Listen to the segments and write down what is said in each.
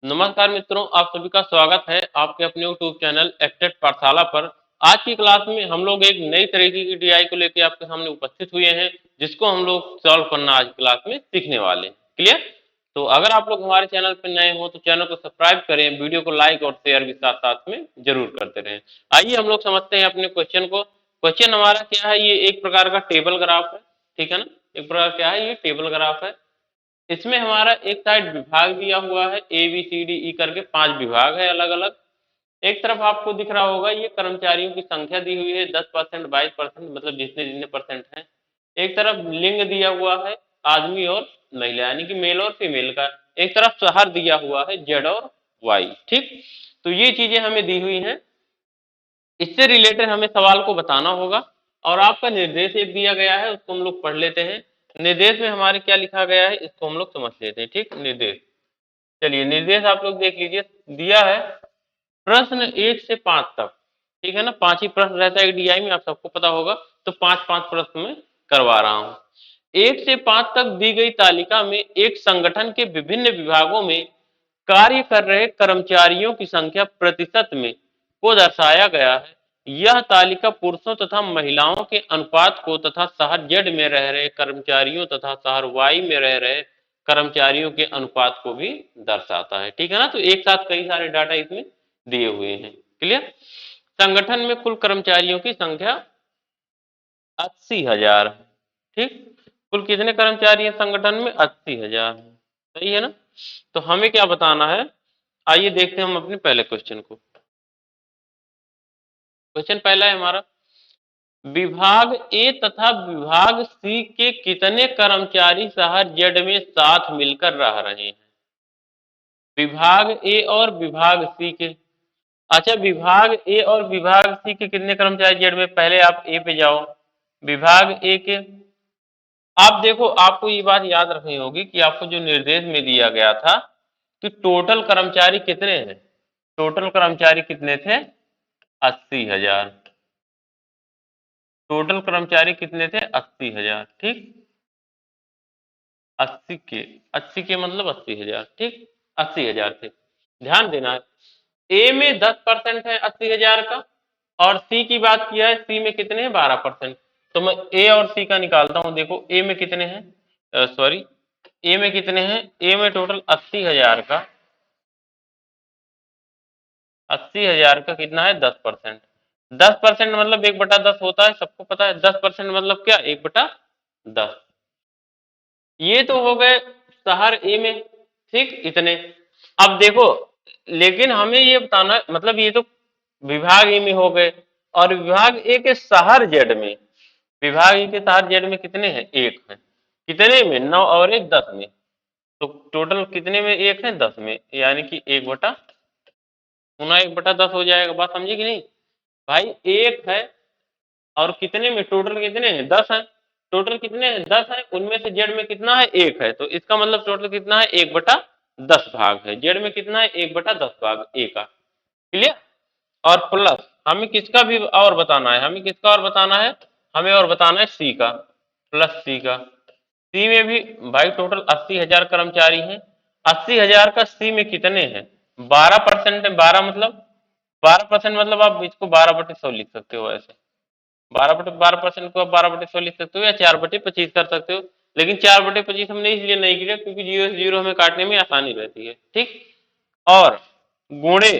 नमस्कार मित्रों, आप सभी का स्वागत है आपके अपने YouTube चैनल एक्टेड पाठशाला पर। आज की क्लास में हम लोग एक नई तरीके की डीआई को लेकर आपके सामने उपस्थित हुए हैं, जिसको हम लोग सॉल्व करना आज की क्लास में सीखने वाले हैं। क्लियर? तो अगर आप लोग हमारे चैनल पर नए हो तो चैनल को सब्सक्राइब करें, वीडियो को लाइक और शेयर भी साथ साथ में जरूर करते रहें। आइए हम लोग समझते हैं अपने क्वेश्चन को। क्वेश्चन हमारा क्या है, ये एक प्रकार का टेबल ग्राफ है, ठीक है ना। एक प्रकार क्या है, ये टेबल ग्राफ है। इसमें हमारा एक साइड विभाग दिया हुआ है, A B C D E करके 5 विभाग है अलग अलग। एक तरफ आपको दिख रहा होगा ये कर्मचारियों की संख्या दी हुई है 10%, 22%, मतलब जितने जितने परसेंट है। एक तरफ लिंग दिया हुआ है, आदमी और महिला, यानी कि मेल और फीमेल का। एक तरफ शहर दिया हुआ है, जेड और वाई। ठीक, तो ये चीजें हमें दी हुई हैं। इससे रिलेटेड हमें सवाल को बताना होगा। और आपका निर्देश एक दिया गया है, उसको हम लोग पढ़ लेते हैं। निर्देश में हमारे क्या लिखा गया है, इसको हम लोग समझ लेते हैं। ठीक, निर्देश। चलिए निर्देश आप लोग देख लीजिए। दिया है प्रश्न 1 से 5 तक, ठीक है ना। 5 ही प्रश्न रहता है डीआई में, आप सबको पता होगा। तो 5-5 प्रश्न में करवा रहा हूं। 1 से 5 तक दी गई तालिका में एक संगठन के विभिन्न विभागों में कार्य कर रहे कर्मचारियों की संख्या प्रतिशत में को दर्शाया गया है। यह तालिका पुरुषों तथा महिलाओं के अनुपात को तथा शहर जेड में रह रहे कर्मचारियों तथा शहर वाई में रह रहे कर्मचारियों के अनुपात को भी दर्शाता है। ठीक है ना। तो एक साथ कई सारे डाटा इसमें दिए हुए हैं। क्लियर? संगठन में कुल कर्मचारियों की संख्या 80,000 है। ठीक, कुल कितने कर्मचारी हैं संगठन में? 80,000 है। सही है ना। तो हमें क्या बताना है, आइए देखते हैं हम अपने पहले क्वेश्चन को। क्वेश्चन पहला है हमारा, विभाग ए तथा विभाग सी के कितने कर्मचारी शहर जेड में साथ मिलकर रह रहे हैं? विभाग ए और विभाग सी के। अच्छा, विभाग ए और विभाग सी के कितने कर्मचारी जेड में? पहले आप ए पे जाओ। विभाग ए के, आप देखो, आपको ये बात याद रखनी होगी कि आपको जो निर्देश में दिया गया था कि टोटल कर्मचारी कितने हैं। टोटल कर्मचारी कितने थे? 80,000। टोटल कर्मचारी कितने थे? 80,000। ठीक, 80 के, 80 के मतलब 80,000। ठीक, 80,000 थे। ध्यान देना है, ए में 10% है 80,000 का, और सी की बात किया है, सी में कितने हैं? 12%। तो मैं ए और सी का निकालता हूं। देखो ए में कितने हैं, सॉरी, ए में कितने हैं? ए में टोटल 80,000 का, 80,000 का कितना है? 10%। 10% मतलब 1/10 होता है, सबको पता है। 10% मतलब क्या? 1/10। ये तो हो गए शहर ए में। ठीक, इतने। अब देखो, लेकिन हमें ये बताना है, मतलब ये तो विभाग ए में हो गए, और विभाग ए के शहर जेड में, विभाग ए के शहर जेड में कितने हैं? 1 है। कितने में? 9 और 1 10 में। तो टोटल कितने में? 1 है 10 में, यानी कि 1/10 हो जाएगा। बात समझे कि नहीं भाई? 1 है, और कितने में? टोटल कितने हैं? 10 है। टोटल कितने हैं? 10 है। उनमें से जेड में कितना है? 1 है। तो इसका मतलब टोटल कितना है? 1/10 भाग है। जेड में कितना है? 1/10 भाग ए का। क्लियर? और प्लस हमें किसका भी और बताना है, हमें किसका और बताना है? हमें और बताना है सी का, प्लस सी का। सी में भी भाई टोटल 80,000 कर्मचारी हैं। 80,000 का सी में कितने हैं? 12% है। 12% मतलब आप इसको 12/100 लिख सकते हो ऐसे। 12% को आप 12/100 लिख सकते हो, या 4/25 कर सकते हो। लेकिन 4/25 हमने इसलिए नहीं किया क्योंकि 0 से 0 हमें काटने में आसानी रहती है। ठीक, और गुणे,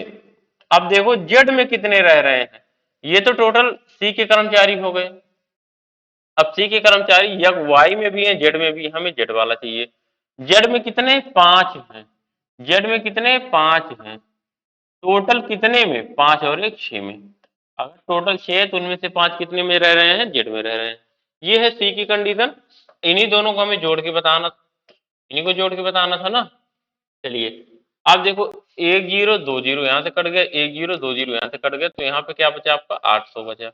अब देखो जेड में कितने रह रहे हैं। ये तो टोटल सी के कर्मचारी हो गए। अब सी के कर्मचारी यह वाई में भी है, जेड में भी है। हमें जेड वाला चाहिए। जेड में कितने? 5 हैं। जेड में कितने? 5 हैं। टोटल कितने में? 5 और 1 6 में। अगर टोटल 6 है तो उनमें से 5 कितने में रह रहे हैं? जेड में रह रहे हैं। ये है सी की कंडीशन। इन्हीं दोनों को हमें जोड़ के बताना, इन्हीं को जोड़ के बताना था ना। चलिए, आप देखो, 1 0 2 0 यहाँ से कट गया, 1 0 2 0 यहाँ से कट गया, तो यहाँ पे क्या बचा आपका? 800 बचा।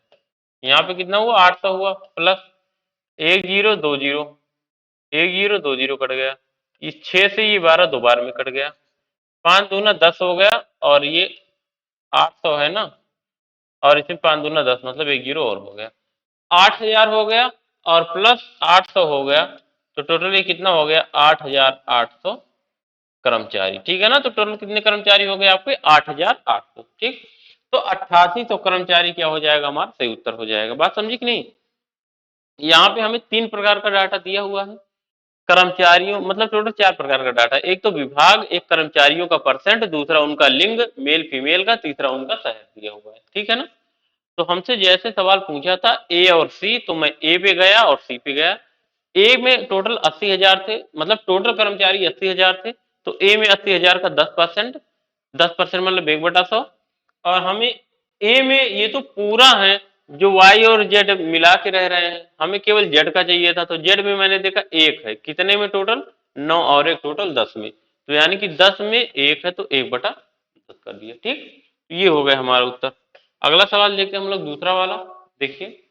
यहाँ पे कितना हुआ? 800 हुआ, प्लस 1 0 2 0, 1 0 2 0 कट गया। इस 6 से ये 12 दोबारा में कट गया। 5 दूना 10 हो गया, और ये 800 है ना, और इसमें 5 दूना 10 मतलब 1 0 और हो गया। 8,000 हो गया, और प्लस 800 हो गया। तो टोटल ये कितना हो गया? 8,800 कर्मचारी, ठीक है ना। तो टोटल कितने कर्मचारी हो गए आपके 8800, ठीक। तो 8800 कर्मचारी क्या हो जाएगा, हमारा सही उत्तर हो जाएगा। बात समझी कि नहीं। यहाँ पे हमें 3 प्रकार का डाटा दिया हुआ है कर्मचारियों, मतलब टोटल 4 प्रकार का डाटा। एक तो विभाग, एक कर्मचारियों का परसेंट, दूसरा उनका लिंग मेल फीमेल का, तीसरा उनका शहर दिया हुआ है, ठीक है ना। तो हमसे जैसे सवाल पूछा था ए और सी, तो मैं ए पे गया और सी पे गया। ए में टोटल 80,000 थे, मतलब टोटल कर्मचारी 80,000 थे। तो ए में 80,000 का 10%, 10% मतलब 1/100। और हमें ए में ये तो पूरा है, जो वाई और जेड मिला के रह रहे हैं, हमें केवल जेड का चाहिए था। तो जेड में मैंने देखा एक है, कितने में टोटल 9 और एक टोटल 10 में। तो यानी कि 10 में एक है, तो 1/10 कर दिया, ठीक। ये हो गया हमारा उत्तर। अगला सवाल देखते हैं हम लोग, दूसरा वाला देखिए।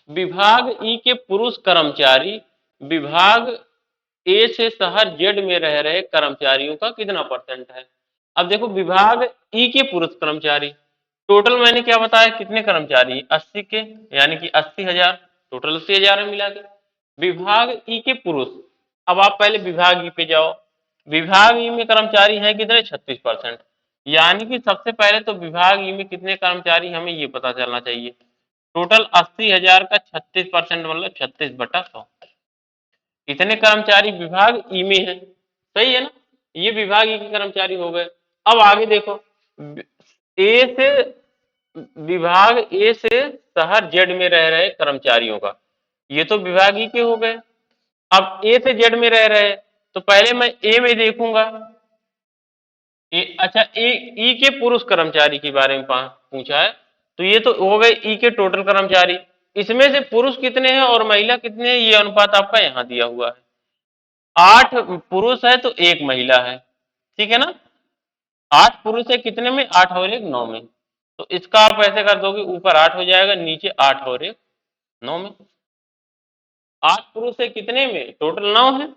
विभाग ई के पुरुष कर्मचारी विभाग ए से शहर जेड में रह रहे कर्मचारियों का कितना परसेंट है। अब देखो, विभाग ई के पुरुष कर्मचारी, टोटल मैंने क्या बताया, कितने कर्मचारी 80 के, यानी कि 80,000, टोटल 80,000 है मिला के। विभाग ई के पुरुष, अब आप पहले विभाग ई पे जाओ। विभाग ई में कर्मचारी हैं कितने, 36%। यानी कि सबसे पहले तो विभाग ई में कितने कर्मचारी, हमें ये पता चलना चाहिए। टोटल 80,000 का 36% मतलब 36/100। इतने कर्मचारी विभाग ई में है, सही है ना। ये विभाग ई के कर्मचारी हो गए। अब आगे देखो, ए से विभाग ए से शहर जेड में रह रहे कर्मचारियों का, ये तो विभाग ई के हो गए। अब ए से जेड में रह रहे, तो पहले मैं ए में देखूंगा। अच्छा, ए ई के पुरुष कर्मचारी के बारे में पूछा है, तो ये तो हो गए ई के टोटल कर्मचारी। इसमें से पुरुष कितने हैं और महिला कितने हैं, ये अनुपात आपका यहाँ दिया हुआ है। 8 पुरुष है तो 1 महिला है, ठीक है ना। 8 पुरुष है कितने में, 8 और 1 9 में। तो इसका आप ऐसे कर दोगे, ऊपर 8 हो जाएगा, नीचे 8 और 1 9 में। 8 पुरुष है कितने में, टोटल 9 है।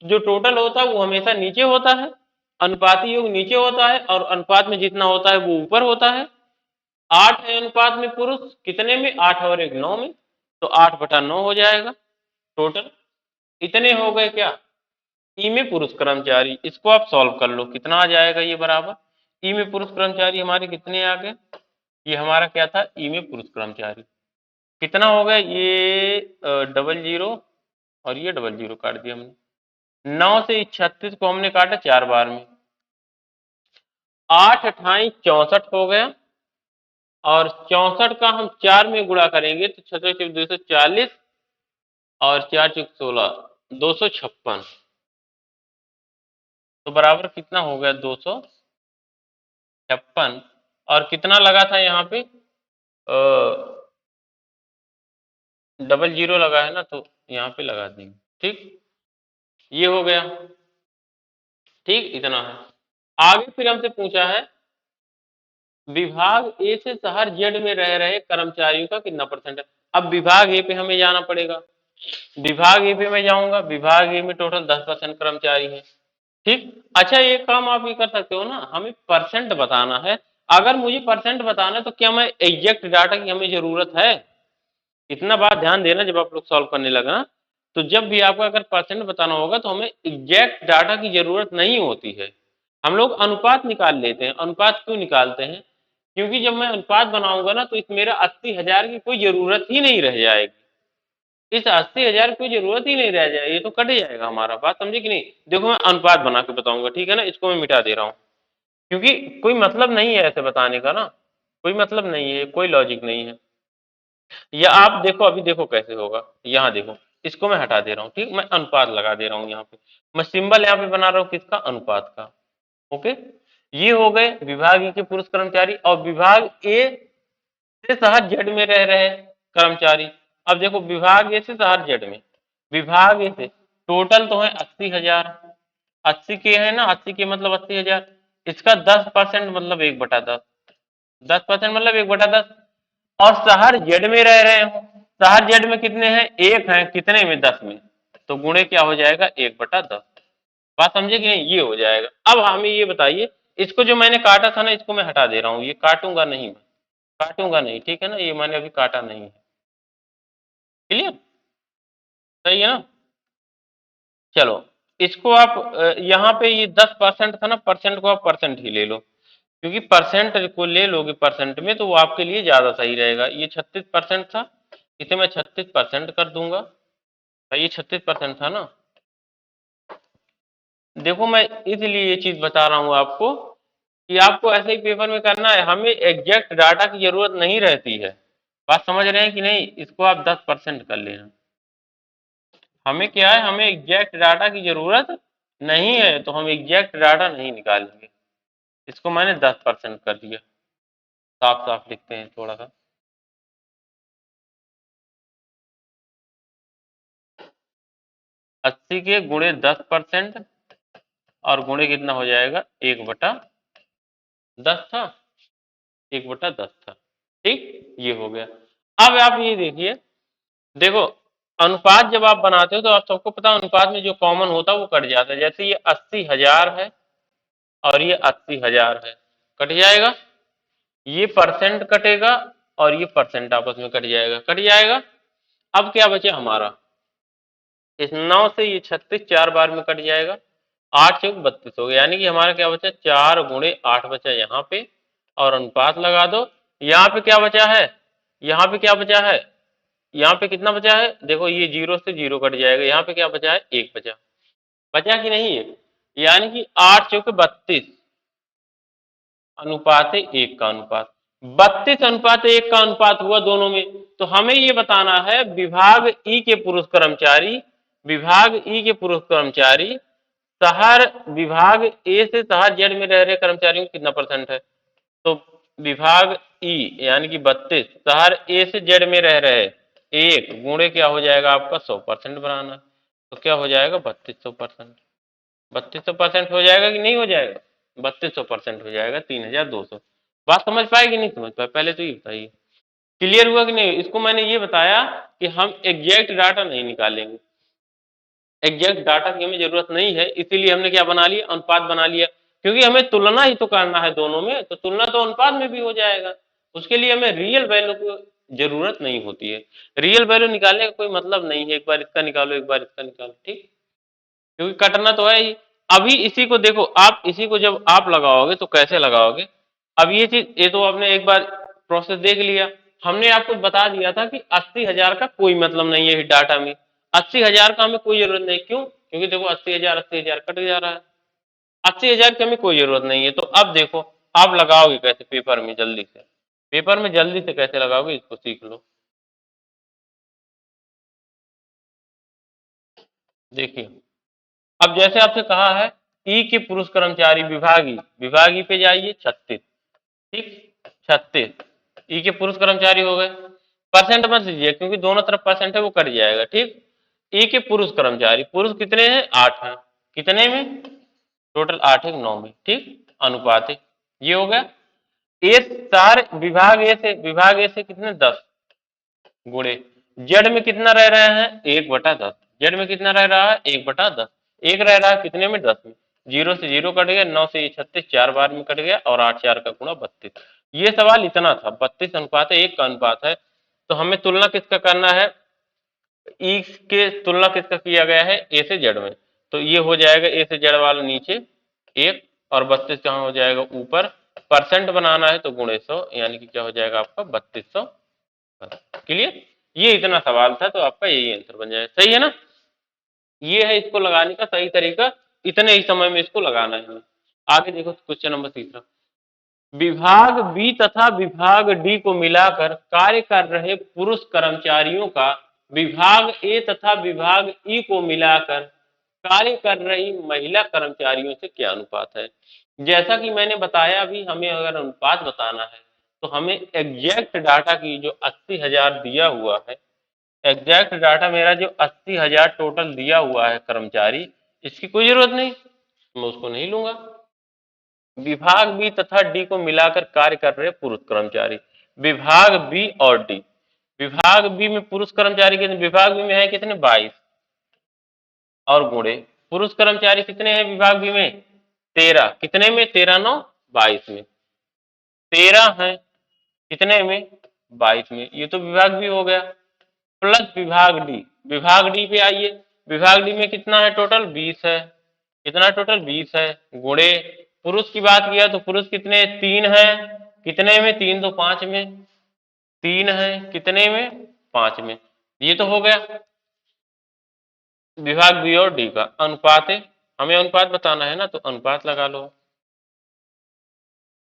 जो टोटल होता है वो हमेशा नीचे होता है, अनुपाती योग नीचे होता है, और अनुपात में जितना होता है वो ऊपर होता है। 8 है अनुपात में पुरुष कितने में, 8 और 1 9 में। तो 8/9 हो जाएगा टोटल। इतने हो गए क्या, ई में पुरुष कर्मचारी। इसको आप सॉल्व कर लो, कितना आ जाएगा ये बराबर। ई में पुरुष कर्मचारी हमारे कितने आ गए, ये हमारा क्या था, ई में पुरुष कर्मचारी कितना हो गया, ये 00 और ये 00 काट दिया हमने। 9 से 36 को हमने काटा 4 बार में, 8 अठाई 64 हो गया। और 64 का हम 4 में गुणा करेंगे तो 6 240, और 4 चौक 16 256। तो बराबर कितना हो गया, 256। और कितना लगा था यहाँ पे, 00 लगा है ना, तो यहाँ पे लगा देंगे, ठीक। ये हो गया, ठीक, इतना है। आगे फिर हमसे पूछा है, विभाग ए से शहर जेड में रह रहे कर्मचारियों का कितना परसेंट है। अब विभाग ए पे हमें जाना पड़ेगा। विभाग ए पे मैं जाऊंगा, विभाग ए में टोटल 10% कर्मचारी है, ठीक। अच्छा, ये काम आप ये कर सकते हो ना, हमें परसेंट बताना है। अगर मुझे परसेंट बताना है तो क्या मैं एग्जैक्ट डाटा की हमें जरूरत है। इतना बात ध्यान देना जब आप लोग सॉल्व करने लगा, तो जब भी आपको अगर परसेंट बताना होगा तो हमें एग्जैक्ट डाटा की जरूरत नहीं होती है। हम लोग अनुपात निकाल लेते हैं। अनुपात क्यों निकालते हैं, क्योंकि जब मैं अनुपात बनाऊंगा ना, तो इस मेरा 80,000 की कोई जरूरत ही नहीं रह जाएगी। इस 80,000 की कोई जरूरत ही नहीं रह जाएगी, ये तो कट जाएगा हमारा। बात समझे कि नहीं। देखो, मैं अनुपात बना के बताऊंगा, ठीक है ना। इसको मैं मिटा दे रहा हूँ, क्योंकि कोई मतलब नहीं है ऐसे बताने का ना, कोई मतलब नहीं है, कोई लॉजिक नहीं है। या आप देखो, अभी देखो कैसे होगा, यहाँ देखो, इसको मैं हटा दे रहा हूँ, ठीक। मैं अनुपात लगा दे रहा हूँ यहाँ पे, मैं सिंबल यहाँ पे बना रहा हूँ किसका, अनुपात का। ओके, ये हो गए विभाग ए के पुरुष कर्मचारी। और विभाग ए से शहर जेड में रह रहे कर्मचारी। अब देखो, विभाग ए से शहर जेड में, विभाग ए से टोटल तो है 80,000, 80 के है ना, 80 के मतलब 80,000। इसका 10% मतलब 1/10, 10% मतलब 1/10। और शहर जेड में रह रहे हो, शहर जेड में कितने हैं, एक है, कितने में, 10 में। तो गुणे क्या हो जाएगा, 1/10। बात समझे कि नहीं, ये हो जाएगा। अब हमें ये बताइए, इसको जो मैंने काटा था ना, इसको मैं हटा दे रहा हूँ, ये काटूंगा नहीं, मैं काटूंगा नहीं, ठीक है ना। ये मैंने अभी काटा नहीं है, क्लियर, सही है ना। चलो, इसको आप यहाँ पे ये 10% था ना, परसेंट को आप परसेंट ही ले लो, क्योंकि परसेंट को ले लोगे परसेंट में तो वो आपके लिए ज्यादा सही रहेगा। ये 36% था, इसे मैं 36% कर दूंगा। भाई ये 36% था ना। देखो मैं इसलिए ये चीज बता रहा हूँ आपको कि आपको ऐसे ही पेपर में करना है, हमें एग्जैक्ट डाटा की जरूरत नहीं रहती है। बात समझ रहे हैं कि नहीं? इसको आप 10% कर लेना। हमें क्या है, हमें एग्जैक्ट डाटा की जरूरत नहीं है, तो हम एग्जैक्ट डाटा नहीं निकालेंगे। इसको मैंने 10% कर दिया। साफ साफ लिखते हैं थोड़ा सा। 80 के गुणे 10%, और गुणे कितना हो जाएगा, 1/10 था, 1/10 था। ठीक, ये हो गया। अब आप ये देखिए, देखो अनुपात जब आप बनाते हो तो आप सबको पता है अनुपात में जो कॉमन होता है वो कट जाता है। जैसे ये 80,000 है और ये 80,000 है, कट जाएगा। ये परसेंट कटेगा और ये परसेंट आपस में कट जाएगा, कट जाएगा। अब क्या बचे हमारा, इस 9 से ये 36 4 बार में कट जाएगा, 8 चौक 32 हो गया। यानी कि हमारा क्या बचा, 4 गुणे 8 बचा यहाँ पे, और अनुपात लगा दो। यहाँ पे क्या बचा है, यहाँ पे क्या बचा है, यहाँ पे कितना बचा है, देखो ये 0 से 0 कट जाएगा, यहाँ पे क्या बचा है, 1 बचा। बचा कि नहीं है, यानी कि 8 चौके 32 अनुपात 1 का अनुपात, 32 अनुपात 1 का अनुपात हुआ दोनों में। तो हमें ये बताना है विभाग ई के पुरुष कर्मचारी, विभाग ई के पुरुष कर्मचारी शहर विभाग ए से शहर जेड में रह रहे कर्मचारियों को कितना परसेंट है। तो विभाग ई यानी कि 32 शहर ए से जेड में रह रहे एक गुणे क्या हो जाएगा आपका 100% बनाना है। तो क्या हो जाएगा 3200%, 3200% हो जाएगा कि नहीं हो जाएगा, 3200% हो जाएगा 3200। बात समझ पाए कि नहीं समझ पाए, पहले तो ये बताइए। क्लियर हुआ कि नहीं? इसको मैंने ये बताया कि हम एग्जैक्ट डाटा नहीं निकालेंगे, एग्जैक्ट डाटा की हमें जरूरत नहीं है, इसीलिए हमने क्या बना लिया, अनुपात बना लिया। क्योंकि हमें तुलना ही तो करना है दोनों में, तो तुलना तो अनुपात में भी हो जाएगा। उसके लिए हमें रियल वैल्यू की जरूरत नहीं होती है। रियल वैल्यू निकालने का कोई मतलब नहीं है, एक बार इसका निकालो एक बार इसका निकालो, ठीक, क्योंकि कटना तो है ही। अभी इसी को देखो, आप इसी को जब आप लगाओगे तो कैसे लगाओगे। अब ये चीज, ये तो आपने एक बार प्रोसेस देख लिया, हमने आपको बता दिया था कि 80,000 का कोई मतलब नहीं है डाटा में, 80,000 का हमें कोई जरूरत नहीं। क्यों? क्योंकि देखो 80,000 80,000 कट जा रहा है, 80,000 की हमें कोई जरूरत नहीं है। तो अब देखो आप लगाओगे कैसे पेपर में, जल्दी से पेपर में जल्दी से कैसे लगाओगे इसको सीख लो। देखिए, अब जैसे आपसे कहा है ई के पुरुष कर्मचारी विभागी, विभागी पे जाइए 36, ठीक, 36 ई के पुरुष कर्मचारी हो गए। परसेंट मत दीजिए क्योंकि दोनों तरफ परसेंट है वो कट जाएगा, ठीक। ई के पुरुष कर्मचारी, पुरुष कितने हैं, 8 हैं, कितने में, टोटल 8 है 9 में, ठीक, अनुपात है। ये हो गया। ए सार विभाग ए से, विभाग ए से कितने 10 गुणे जेड में कितना रह रहे हैं, 1/10, जेड में कितना रह रहा है, 1/10, एक रह रहा है कितने में, 10 में। 0 से 0 कट गया, 9 से 36 4 बार में कट गया, और 8 4 का गुणा 32। ये सवाल इतना था, 32 अनुपात है 1 का अनुपात है। तो हमें तुलना किसका करना है, ई के तुलना किसका किया गया है, ए से जेड में। तो ये हो जाएगा ए से जेड वाला नीचे 1, और 32 कहाँ हो जाएगा ऊपर। परसेंट बनाना है तो गुणे 100, यानी कि क्या हो जाएगा आपका 3200। क्लियर? ये इतना सवाल था तो आपका यही आंसर बन जाएगा, सही है ना। ये है इसको लगाने का सही तरीका, इतने ही समय में इसको लगाना है हमें। आगे देखो क्वेश्चन नंबर 3, विभाग बी तथा विभाग डी को मिलाकर कार्य कर रहे पुरुष कर्मचारियों का विभाग ए तथा विभाग ई को मिलाकर कार्य कर रही महिला कर्मचारियों से क्या अनुपात है। जैसा कि मैंने बताया, अभी हमें अगर अनुपात बताना है तो हमें एग्जैक्ट डाटा की जो 80,000 दिया हुआ है, एग्जैक्ट डाटा मेरा जो 80,000 टोटल दिया हुआ है कर्मचारी, इसकी कोई जरूरत नहीं, मैं उसको नहीं लूंगा। विभाग बी तथा डी को मिलाकर कार्य कर रहे पुरुष कर्मचारी, विभाग बी और डी, विभाग बी में पुरुष कर्मचारी कितने, विभाग बी में है कितने 22, और गुणे पुरुष कर्मचारी कितने हैं विभाग बी में 13, कितने में 13 9 22 में, 13 है कितने में 22 में, ये तो विभाग बी हो गया। प्लस विभाग डी, विभाग डी पे आइए, विभाग डी में कितना है टोटल 20 है, कितना टोटल 20 है, गुणे पुरुष की बात किया तो पुरुष कितने 3 है, कितने में 3 तो 5 में, 3 है कितने में 5 में। ये तो हो गया विभाग बी और डी का अनुपात है, हमें अनुपात बताना है ना, तो अनुपात लगा लो।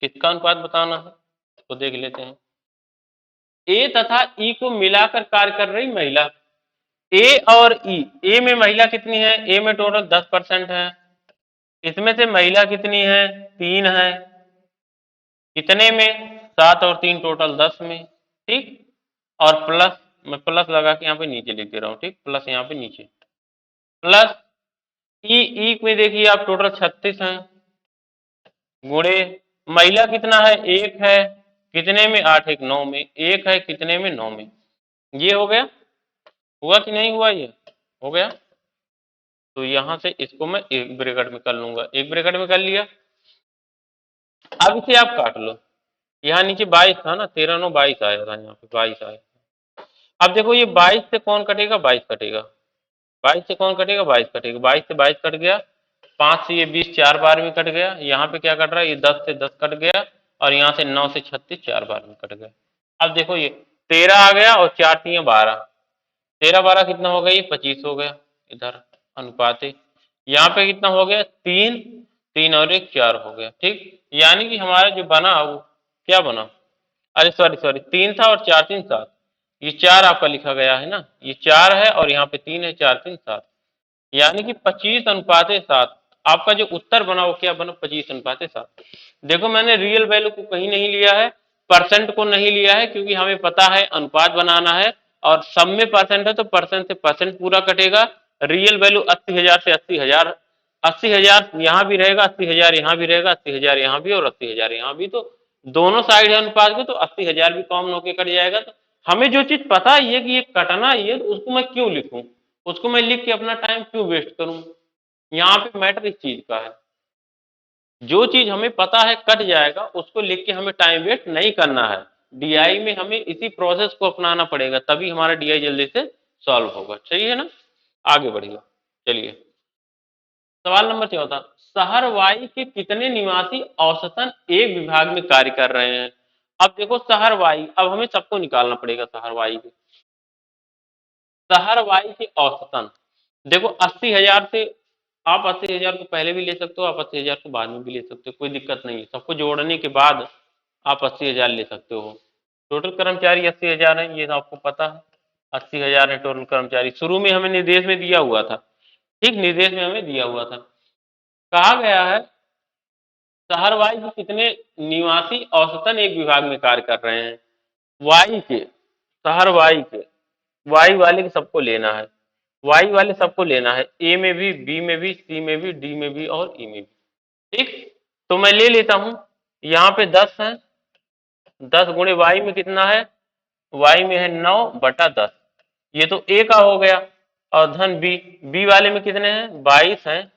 किसका अनुपात बताना है तो देख लेते हैं। ए तथा ई को मिलाकर कार्य कर रही महिला, ए और ई, ए में महिला कितनी है, ए में टोटल 10% है, इसमें से महिला कितनी है 3 है, कितने में 7 और 3 टोटल 10 में, ठीक। और प्लस, मैं प्लस लगा के यहाँ पे नीचे लिख दे रहा हूँ, ठीक, प्लस यहाँ पे नीचे प्लस ई, ई में देखिए आप टोटल 36 है, गुणे महिला कितना है 1 है, कितने में 8 1 9 में, 1 है कितने में 9 में। ये हो गया, हुआ कि नहीं हुआ, ये हो गया। तो यहां से इसको मैं एक ब्रैकेट में कर लूंगा, एक ब्रैकेट में कर लिया। अब इसे आप काट लो, यहाँ नीचे 22 था ना, 13 9 22 आया था, यहाँ पे 22 आया। अब देखो ये 22 से कौन कटेगा, 22 कटेगा, 22 से कौन कटेगा, 22 कटेगा, 22 से 22 कट गया, 5 से ये 20 4 बार में कट गया, यहाँ पे क्या कट रहा है, ये 10 से 10 कट गया, और यहाँ से 9 से 36 4 बार में कट गया। अब देखो ये 13 आ गया और 4 3 12, 13 12 कितना हो गया, ये 25 हो गया इधर अनुपात। यहाँ पे कितना हो गया 3 3 और 1 4 हो गया, ठीक। यानी कि हमारा जो बना वो क्या बना, अरे सॉरी सॉरी 3 था और 4 3 7, ये 4 आपका लिखा गया है ना, ये 4 है और यहाँ पे 3 है, 4 3 7, यानी कि 25:7 आपका जो उत्तर बना वो क्या बना 25:7। देखो मैंने रियल वैल्यू को कहीं नहीं लिया है, परसेंट को नहीं लिया है, क्योंकि हमें पता है अनुपात बनाना है और सब में परसेंट है तो परसेंट से परसेंट पूरा कटेगा। रियल वैल्यू 80,000 से 80,000, 80,000 यहाँ भी रहेगा, 80,000 यहाँ भी रहेगा, 80,000 यहाँ भी और 80,000 यहाँ भी, तो दोनों साइड है अनुपात के, तो 80,000 भी कॉमन होके कट जाएगा। तो हमें जो चीज पता है कि ये कटना ही है, तो उसको मैं क्यों लिखूं, उसको मैं लिख के अपना टाइम क्यों वेस्ट करूं। यहाँ पे मैटर इस चीज का है, जो चीज हमें पता है कट जाएगा उसको लिख के हमें टाइम वेस्ट नहीं करना है। डीआई में हमें इसी प्रोसेस को अपनाना पड़ेगा, तभी हमारा डीआई जल्दी से सॉल्व होगा, सही है ना। आगे बढ़िए, चलिए सवाल नंबर 14, शहर वाई के कितने निवासी औसतन एक विभाग में कार्य कर रहे हैं। अब देखो शहर वाई, अब हमें सबको निकालना पड़ेगा शहर वाई के, शहर वाई के औसतन। देखो 80,000 से आप 80,000 को पहले भी ले सकते हो, आप 80,000 को बाद में भी ले सकते हो, कोई दिक्कत नहीं है, सबको जोड़ने के बाद आप 80,000 ले सकते हो। टोटल कर्मचारी 80,000 है, ये तो आपको पता है 80,000 है टोटल कर्मचारी, शुरू में हमें निर्देश में दिया हुआ था, ठीक, निर्देश में हमें दिया हुआ था। कहा गया है शहर वाई के कितने निवासी औसतन एक विभाग में कार्य कर रहे हैं। वाई के, शहर वाई के, वाई वाले के सबको लेना है, वाई वाले सबको लेना है, ए में भी, बी में भी, सी में भी, डी में भी और ई में भी, ठीक। तो मैं ले लेता हूं, यहाँ पे 10 है, 10 गुणे वाई में कितना है, वाई में है 9/10, ये तो ए का हो गया। और धन बी, बी वाले में कितने हैं 22 हैं,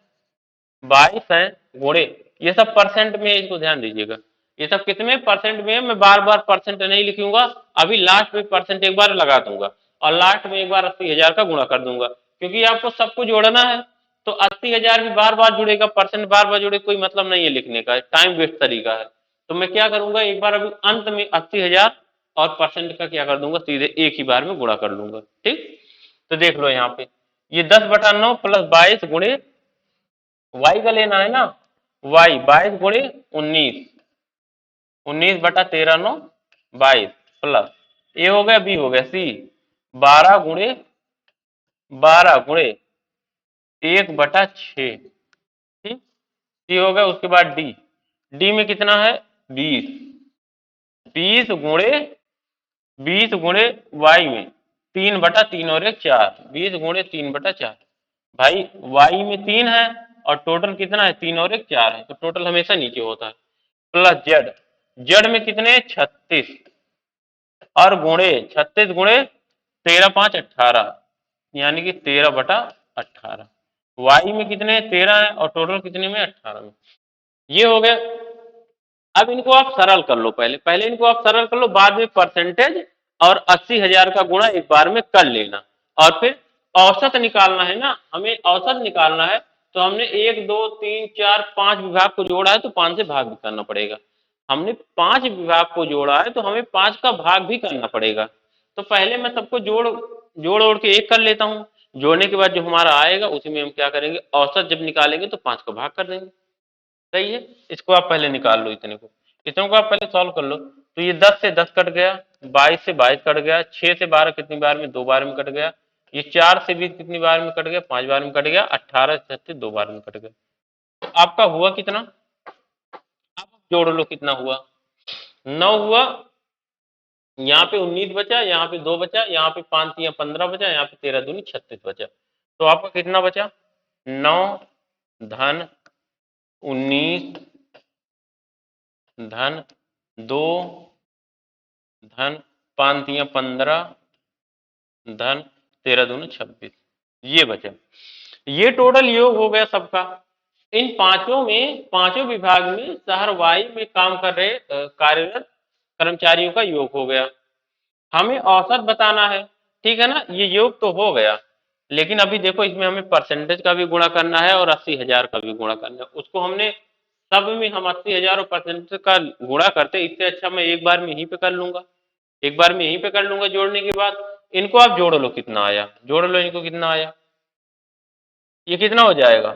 22 हैं गुणे, ये सब परसेंट में, इसको ध्यान दीजिएगा, ये सब कितने परसेंट में है, मैं बार बार परसेंट नहीं लिखूंगा, अभी लास्ट में परसेंट एक बार लगा दूंगा और लास्ट में एक बार 80,000 का गुणा कर दूंगा, क्योंकि आपको सबको जोड़ना है। तो 80,000 भी बार बार जुड़ेगा, परसेंट बार बार जुड़े, कोई मतलब नहीं है लिखने का, टाइम वेस्ट तरीका है। तो मैं क्या करूंगा, एक बार अभी अंत में 80,000 और परसेंट का क्या कर दूंगा, सीधे एक ही बार में गुणा कर लूंगा, ठीक। तो देख लो यहाँ पे ये 10/9 प्लस 22 गुणे वाई का लेना है ना, वाई 22 गुणे 19, 19/13 22 प्लस ए हो गया, बी हो गया, सी 12 गुणे 1/6, ठीक, सी हो गया। उसके बाद डी, डी में कितना है 20, 20 गुणे वाई में 3/3 और 1 4, 20 गुणे 3/4, भाई वाई में 3 है और टोटल कितना है 3 और 1 4 है, तो टोटल हमेशा नीचे होता है। प्लस जेड, जेड में कितने 36 और गुणे 36 गुणे 13 5 18, यानी कि 13/18, वाई में कितने 13 है और टोटल कितने में 18 में, ये हो गया। अब इनको आप सरल कर लो, पहले पहले इनको आप सरल कर लो, बाद में परसेंटेज और 80,000 का गुणा एक बार में कर लेना, और फिर औसत निकालना है ना, हमें औसत निकालना है, तो हमने 1 2 3 4 5 विभाग को जोड़ा है तो 5 से भाग भी करना पड़ेगा। हमने 5 विभाग को जोड़ा है तो हमें 5 का भाग भी करना पड़ेगा। तो पहले मैं सबको जोड़ जोड़ ओड़ के एक कर लेता हूँ। जोड़ने के बाद जो हमारा आएगा उसी में हम क्या करेंगे, औसत जब निकालेंगे तो 5 का भाग कर देंगे। सही है। इसको आप पहले निकाल लो, इतने को, इतने को आप पहले सॉल्व कर लो। तो ये 10 से 10 कट गया, 22 से 22 कट गया, 6 से 12 कितनी बार में, 2 बार में कट गया। ये 4 से 20 कितनी बार में कट गया, 5 बार में कट गया। 18 से 36 2 बार में कट गया। तो आपका हुआ कितना, आप जोड़ लो कितना हुआ। 9 हुआ, यहाँ पे 19 बचा, यहाँ पे 2 बचा, यहाँ पे 5 3 15 बचा, यहाँ पे 13 दूनी 36 बचा। तो आपका कितना बचा, 9 धन 19 धन 2 धन 5 3 15 धन 13 दूनी 26, ये बचा। ये टोटल योग हो गया सबका। इन पांचों में, पांचों विभाग में शहर वाई में काम कर रहे कार्यरत कर्मचारियों का योग हो गया। हमें औसत बताना है, ठीक है ना। ये योग तो हो गया, लेकिन अभी देखो इसमें हमें परसेंटेज का भी गुणा करना है और 80,000 का भी गुणा करना है। उसको हमने सब में हम 80,000 और परसेंटेज का गुणा करते, इससे अच्छा मैं एक बार में यहीं पे कर लूंगा, एक बार में यहीं पे कर लूंगा जोड़ने के बाद। इनको आप जोड़ लो कितना आया, जोड़ लो इनको कितना आया। ये कितना हो जाएगा,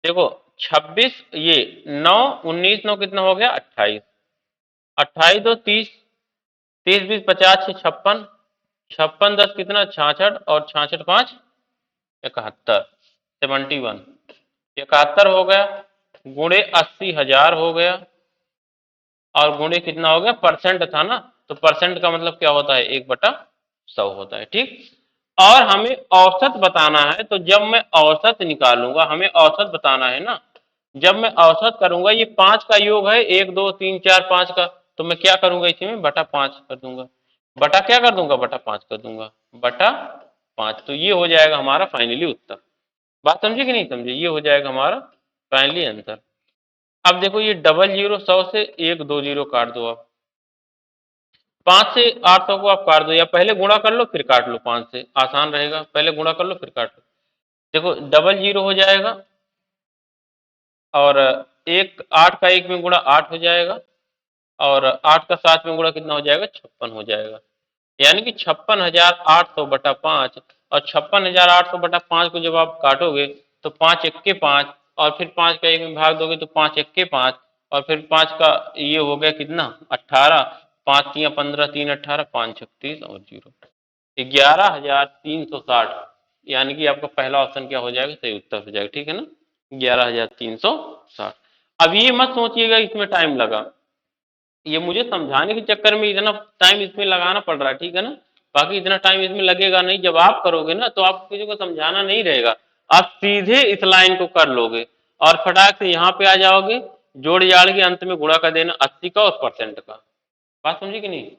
देखो 26, ये 9 19 9 कितना हो गया 28, 28 2 30, 30 20 50 6 56, 56 10 कितना 66, और 66 5 71, 71, 71 हो गया, गुणे 80,000 हो गया, और गुणे कितना हो गया, परसेंट था ना, तो परसेंट का मतलब क्या होता है, 1/100 होता है। ठीक। और हमें औसत बताना है, तो जब मैं औसत निकालूंगा, हमें औसत बताना है ना, जब मैं औसत करूंगा, ये 5 का योग है, 1 2 3 4 5 का, तो मैं क्या करूंगा, इसी में बटा 5 कर दूंगा, बटा क्या कर दूंगा, बटा 5 कर दूंगा, बटा 5। तो ये हो जाएगा हमारा फाइनली उत्तर। बात समझे कि नहीं समझे, ये हो जाएगा हमारा फाइनली आंसर। अब देखो ये 00 से 1 2 0 काट दो आप, 5 से 800 को आप काट दो, या पहले गुणा कर लो फिर काट लो, 5 से आसान रहेगा, पहले गुणा कर लो फिर काट लो। देखो 00 हो जाएगा, और एक 8 का 1 में गुणा 8 हो जाएगा, और 8 का 7 में गुणा कितना हो जाएगा, 56 हो जाएगा। यानी कि 56,800 बटा 5, और 56,800 बटा 5 को जब आप काटोगे तो 5 एक्के 5, और फिर 5 का 1 में भाग दोगे तो 5 एक्के 5, और फिर 5 का ये हो गया कितना 18, 5 3 15 3 18 5 36 और 0, 11,360। यानी कि आपका पहला ऑप्शन क्या हो जाएगा, सही उत्तर हो जाएगा। ठीक है ना, 11,360। अब ये मत सोचिएगा इसमें टाइम लगा, ये मुझे समझाने के चक्कर में इतना टाइम इसमें लगाना पड़ रहा है, ठीक है ना। बाकी इतना टाइम इसमें लगेगा नहीं, जब आप करोगे ना तो आपको किसी को समझाना नहीं रहेगा, आप सीधे इस लाइन को कर लोगे और फटाक से यहाँ पे आ जाओगे, जोड़ जाड़ के अंत में गुणा कर देना 80 का और परसेंट का। बात समझी कि नहीं।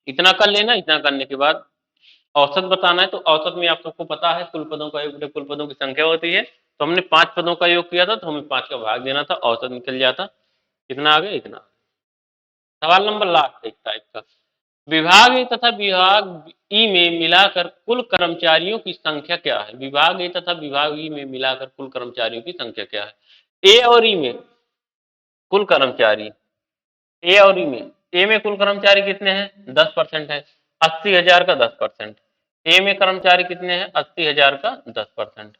इतना कर लेना, इतना करने के बाद औसत बताना है, तो औसत में आप सबको पता है कुल पदों का योग बटे कुल पदों की संख्या होती है। तो हमने 5 पदों का योग किया था, तो हमें 5 का भाग देना था, औसत निकल जाता। कितना आ गया, इतना। सवाल नंबर लास्ट एक टाइप का, विभाग ए तथा विभाग ई में मिलाकर कुल कर्मचारियों की संख्या क्या है। विभाग ए तथा विभाग ई में मिलाकर कुल कर्मचारियों की संख्या क्या है। ए और ई में कुल कर्मचारी, ए और ई में, ए में कुल कर्मचारी कितने हैं, 10% है, 80,000 का 10%। ए में कर्मचारी कितने हैं, 80,000 का 10%।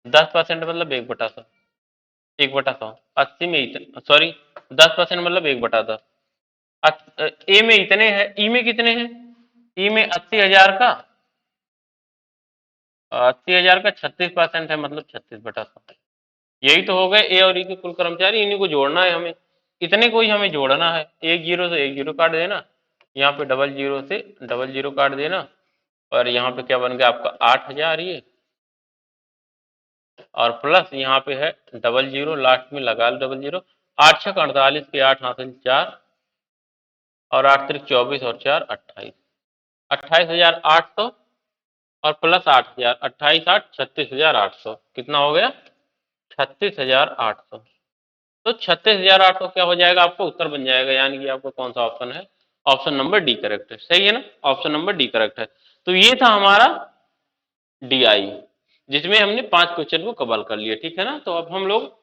10% मतलब 1/100, 1/100, 80 में, सॉरी 10% मतलब 1/10। ए में इतने हैं, ई में कितने हैं, ई में 80,000 का, 80,000 का 36% है, मतलब 36/100। यही तो हो गए ए और ई के कुल कर्मचारी, इन्हीं को जोड़ना है हमें, इतने को ही हमें जोड़ना है। एक जीरो से एक जीरो काट देना, यहाँ पे 00 से 00 काट देना, और यहाँ पे क्या बन गया आपका 8,000 ये, और प्लस यहाँ पे है 00 लास्ट में लगा लो 00, 8 6 48 के 8 हासिल 4, और 8 3 24 और 4 28, 28,800, और प्लस 8,000, 28 8 36,800, कितना हो गया 36,800। तो 36,800 क्या हो जाएगा, आपको उत्तर बन जाएगा, यानी कि आपको कौन सा ऑप्शन है, ऑप्शन नंबर डी करेक्ट है, सही है ना, ऑप्शन नंबर डी करेक्ट है। तो ये था हमारा DI, जिसमें हमने 5 क्वेश्चन को कवर कर लिया, ठीक है ना। तो अब हम लोग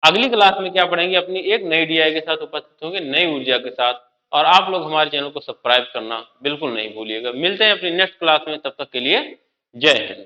अगली क्लास में क्या पढ़ेंगे, अपनी एक नई DI के साथ उपस्थित होंगे, नई ऊर्जा के साथ। और आप लोग हमारे चैनल को सब्सक्राइब करना बिल्कुल नहीं भूलिएगा। मिलते हैं अपनी नेक्स्ट क्लास में, तब तक के लिए जय हिंद।